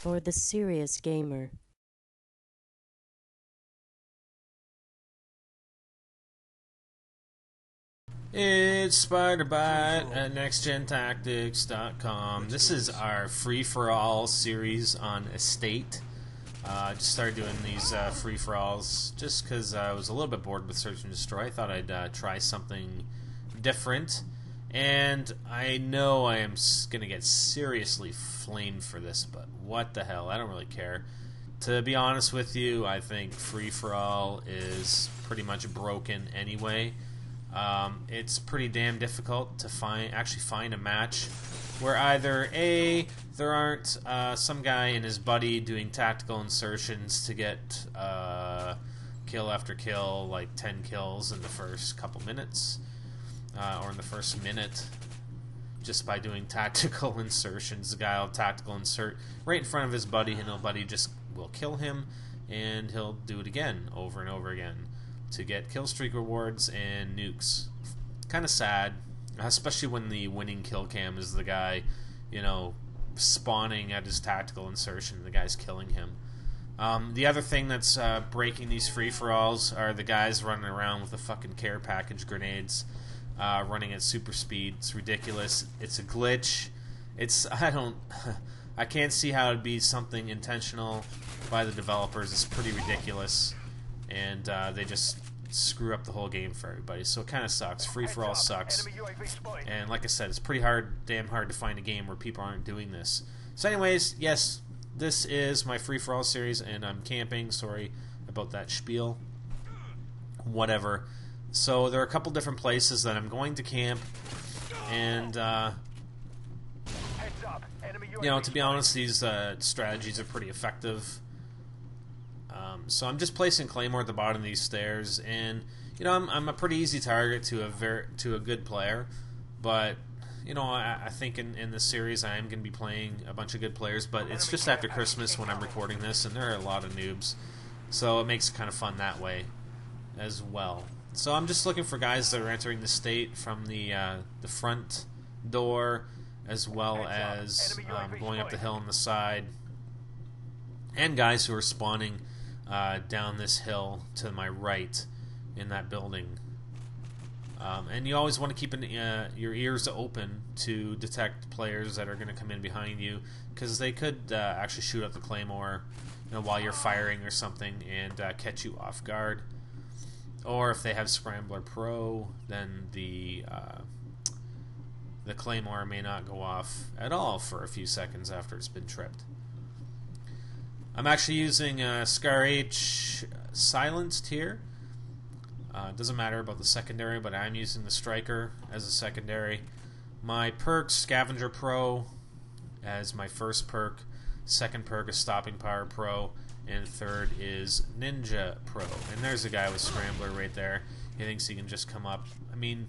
for the serious gamer. It's Spider-Bite at NextGenTactics.com. This is our free-for-all series on Estate. I just started doing these free-for-alls just because I was a little bit bored with Search and Destroy. I thought I'd try something different. And I know I am going to get seriously flamed for this, but what the hell, I don't really care. To be honest with you, I think free-for-all is pretty much broken anyway. It's pretty damn difficult to actually find a match where either A, there aren't some guy and his buddy doing tactical insertions to get kill after kill, like 10 kills in the first couple minutes, or in the first minute, just by doing tactical insertions. The guy will tactical insert right in front of his buddy, and his buddy just will kill him, and he'll do it again, over and over again, to get kill streak rewards and nukes. Kind of sad, especially when the winning kill cam is the guy, spawning at his tactical insertion. The guy's killing him. The other thing that's breaking these free-for-alls are the guys running around with the fucking care package grenades, running at super speed. It's ridiculous. It's a glitch. I can't see how it'd be something intentional by the developers. It's pretty ridiculous. And they just screw up the whole game for everybody. So it kind of sucks. Free-for-all sucks. And like I said, it's pretty damn hard to find a game where people aren't doing this. So anyways, yes, this is my free-for-all series, and I'm camping. Sorry about that spiel. Whatever. So there are a couple different places that I'm going to camp. And, to be honest, these strategies are pretty effective. So I'm just placing Claymore at the bottom of these stairs, and I'm a pretty easy target to a good player, but I think in this series I am going to be playing a bunch of good players, but it's just after Christmas when I'm recording this, and there are a lot of noobs, so it makes it kind of fun that way as well. So I'm just looking for guys that are entering the state from the front door, as well as going up the hill on the side, and guys who are spawning down this hill to my right in that building. And you always want to keep your ears open to detect players that are going to come in behind you, because they could actually shoot up the Claymore while you're firing or something and catch you off guard. Or if they have Scrambler Pro, then the Claymore may not go off at all for a few seconds after it's been tripped. I'm actually using Scar H silenced here. Doesn't matter about the secondary, but I'm using the Striker as a secondary. My perk, Scavenger Pro, as my first perk. Second perk is Stopping Power Pro. And third is Ninja Pro. And there's a guy with Scrambler right there. He thinks he can just come up. I mean,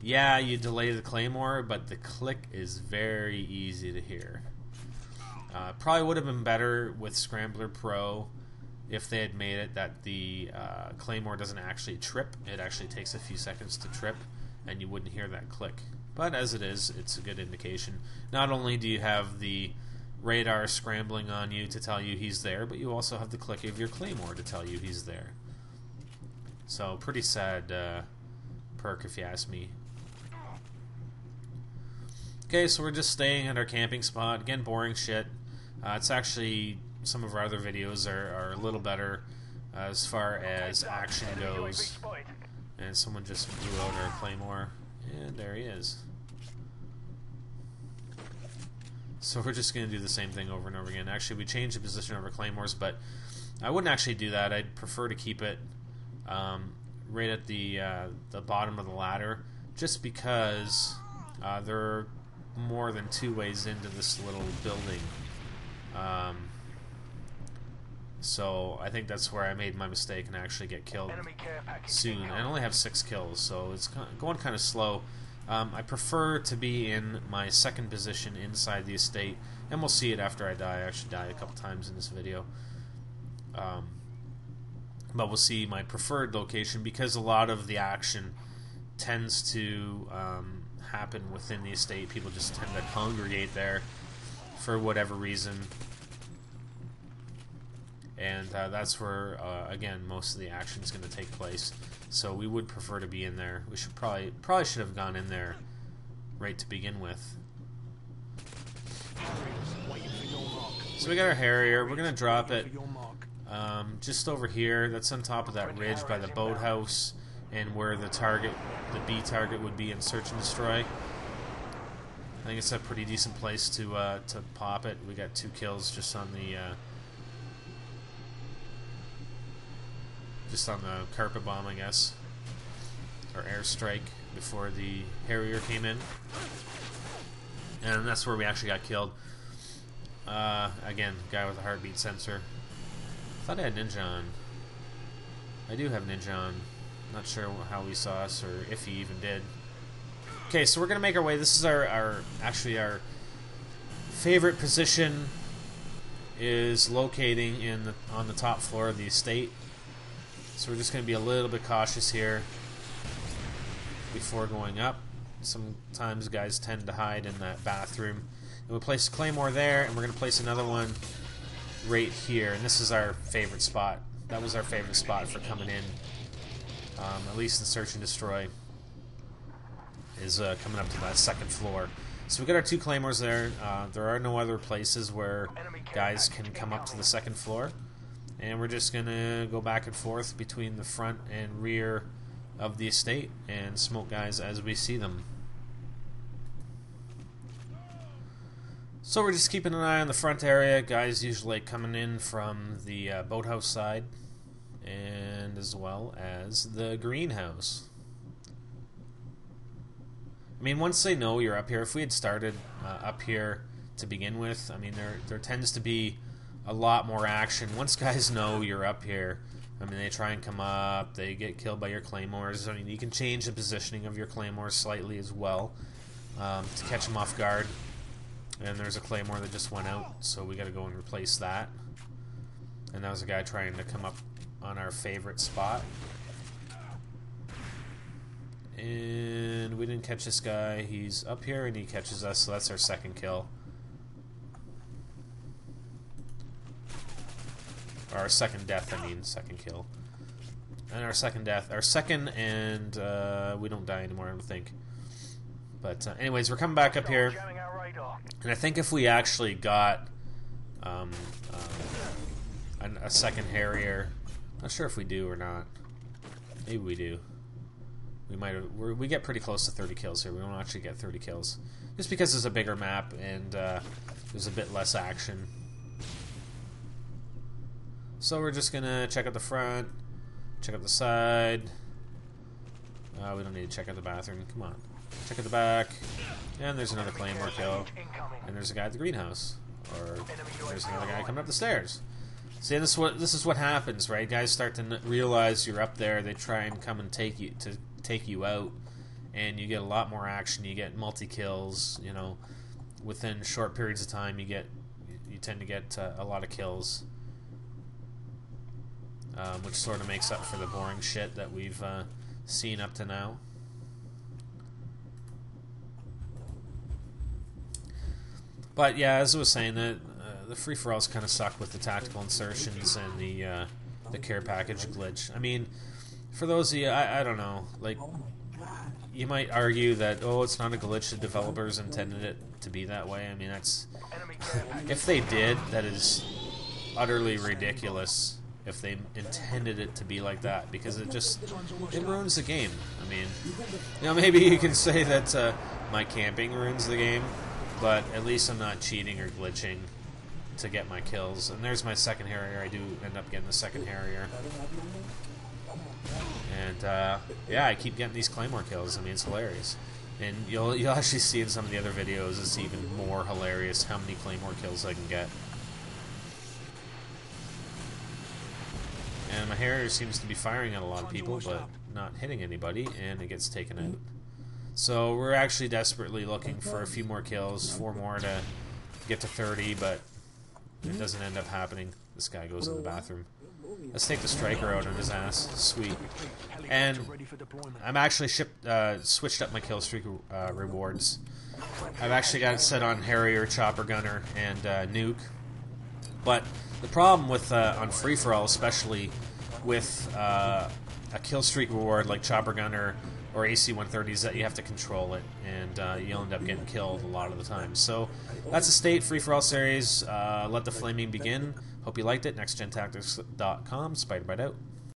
yeah, you delay the Claymore, but the click is very easy to hear. Probably would have been better with Scrambler Pro if they had made it that the Claymore doesn't actually trip. It actually takes a few seconds to trip, and you wouldn't hear that click. But as it is, it's a good indication. Not only do you have the radar scrambling on you to tell you he's there, but you also have the click of your Claymore to tell you he's there. So, pretty sad perk if you ask me. Okay, so we're just staying at our camping spot. Again, boring shit. It's actually, some of our other videos are a little better as far as action goes. And someone just blew out our Claymore, and there he is. So we're just going to do the same thing over and over again. Actually, we changed the position of our Claymores, but I wouldn't actually do that. I'd prefer to keep it right at the bottom of the ladder, just because there are more than two ways into this little building. So I think that's where I made my mistake and actually get killed soon. I only have 6 kills, so it's going kind of slow. I prefer to be in my second position inside the estate, and we'll see it after I die. I actually die a couple times in this video. But we'll see my preferred location, because a lot of the action tends to happen within the estate. People just tend to congregate there. for whatever reason. And that's where, again, most of the action is going to take place. So we would prefer to be in there. We should probably should have gone in there right to begin with. So we got our Harrier. We're going to drop it just over here. That's on top of that ridge by the boathouse and where the target, the B target, would be in Search and Destroy. I think it's a pretty decent place to pop it. We got 2 kills just on the carpet bomb, I guess, or airstrike before the Harrier came in, and that's where we actually got killed. Again, guy with a heartbeat sensor. I thought I had Ninja on. I do have Ninja on. Not sure how he saw us or if he even did. Okay, so we're gonna make our way. This is our favorite position. Is locating on the top floor of the estate. So we're just going to be a little bit cautious here before going up. Sometimes guys tend to hide in that bathroom. And we'll place a claymore there, and we're going to place another one right here. And this is our favorite spot. That was our favorite spot for coming in, at least in Search and Destroy, is coming up to that second floor. So we got our 2 claymores there. There are no other places where guys can come up to the second floor. And we're just going to go back and forth between the front and rear of the estate and smoke guys as we see them. So we're just keeping an eye on the front area. Guys usually coming in from the boathouse side and as well as the greenhouse. I mean, once they know you're up here, if we had started up here to begin with, I mean, there tends to be a lot more action. Once guys know you're up here, I mean, they try and come up, they get killed by your claymores. I mean, you can change the positioning of your claymores slightly as well to catch them off guard. And there's a claymore that just went out, so we got to go and replace that. And that was a guy trying to come up on our favorite spot. And we didn't catch this guy. He's up here and he catches us, so that's our second kill. Or our second death, I mean, second kill. And our second death. Our second, and we don't die anymore, I don't think. But anyways, we're coming back up here. And I think if we actually got a second Harrier, not sure if we do or not. Maybe we do. We might have. We get pretty close to 30 kills here. We don't actually get 30 kills, just because it's a bigger map and there's a bit less action. So we're just gonna check out the front, check out the side. We don't need to check out the bathroom. Come on, check out the back. And there's another claymore kill. And there's a guy at the greenhouse, or there's another guy coming up the stairs. See, this is what happens, right? Guys start to realize you're up there. They try and come and take you out, and you get a lot more action. You get multi kills. You know, within short periods of time, you tend to get a lot of kills, which sort of makes up for the boring shit that we've seen up to now. But yeah, as I was saying, the free-for-alls kind of suck with the tactical insertions and the care package glitch. I mean, for those of you, I don't know, like, you might argue that, oh, it's not a glitch, the developers intended it to be that way. I mean, that's... if they did, that is utterly ridiculous if they intended it to be like that, because it ruins the game. I mean, you know, maybe you can say that my camping ruins the game, but at least I'm not cheating or glitching to get my kills. And there's my second Harrier. I do end up getting the second Harrier. And yeah, I keep getting these claymore kills. I mean, it's hilarious. And you'll actually see in some of the other videos, it's even more hilarious how many claymore kills I can get. And my Harrier seems to be firing at a lot of people, but not hitting anybody, and it gets taken out. So we're actually desperately looking for a few more kills, 4 more to get to 30, but it doesn't end up happening. This guy goes in the bathroom. Let's take the striker out on his ass. Sweet. And I'm actually switched up my kill streak rewards. I've actually got it set on Harrier, Chopper Gunner, and Nuke. But the problem with on free for all, especially with a kill streak reward like Chopper Gunner or AC-130, is that you have to control it, and you'll end up getting killed a lot of the time. So that's the state free for all series. Let the flaming begin. Hope you liked it. NextGenTactics.com. Spider Bite out.